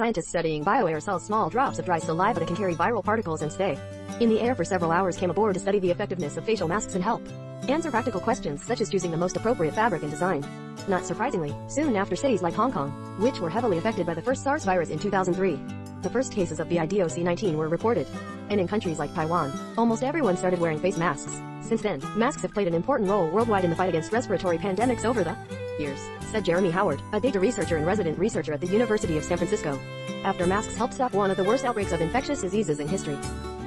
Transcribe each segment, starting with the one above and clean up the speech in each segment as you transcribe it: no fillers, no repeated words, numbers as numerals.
Scientists studying bioaerosols, small drops of dry saliva that can carry viral particles and stay in the air for several hours, came aboard to study the effectiveness of facial masks and help answer practical questions such as choosing the most appropriate fabric and design. Not surprisingly, soon after, cities like Hong Kong, which were heavily affected by the first SARS virus in 2003, the first cases of bioaerosols were reported. And in countries like Taiwan, almost everyone started wearing face masks. Since then, masks have played an important role worldwide in the fight against respiratory pandemics over the years, said Jeremy Howard, a data researcher and resident researcher at the University of San Francisco. After masks helped stop one of the worst outbreaks of infectious diseases in history,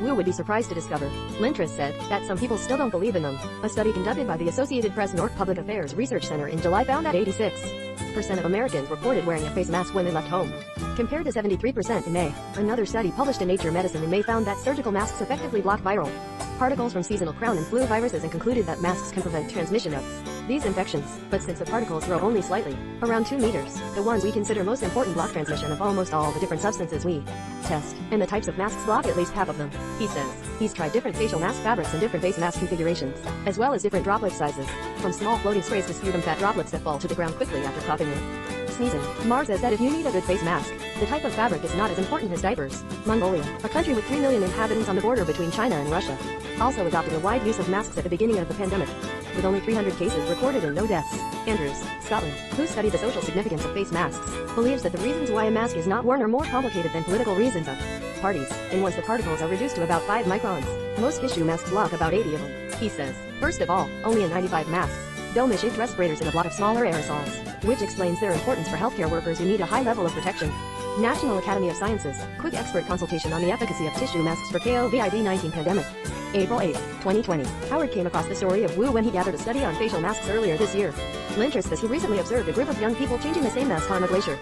Wu would be surprised to discover, Lintris said, that some people still don't believe in them. A study conducted by the Associated Press North Public Affairs Research Center in July found that 86% of Americans reported wearing a face mask when they left home, compared to 73% in May. Another study published in Nature Medicine in May found that surgical masks effectively block viral particles from seasonal crown and flu viruses and concluded that masks can prevent transmission of these infections. But since the particles grow only slightly, around 2 meters, the ones we consider most important block transmission of almost all the different substances we test, and the types of masks block at least half of them, he says. He's tried different facial mask fabrics and different face mask configurations, as well as different droplet sizes, from small floating sprays to sputum fat droplets that fall to the ground quickly after coughing or sneezing. Mars says that if you need a good face mask, the type of fabric is not as important as diapers. Mongolia, a country with 3 million inhabitants on the border between China and Russia, also adopted a wide use of masks at the beginning of the pandemic, with only 300 cases recorded and no deaths. Andrews, Scotland, who studied the social significance of face masks, believes that the reasons why a mask is not worn are more complicated than political reasons of parties, and once the particles are reduced to about 5 microns, most tissue masks block about 80 of them, he says. First of all, only in 95 masks, dome-shaped respirators in a block of smaller aerosols, which explains their importance for healthcare workers who need a high level of protection. National Academy of Sciences, quick expert consultation on the efficacy of tissue masks for COVID-19 pandemic. April 8, 2020. Howard came across the story of Wu when he gathered a study on facial masks earlier this year. Lintris says he recently observed a group of young people changing the same mask on a glacier.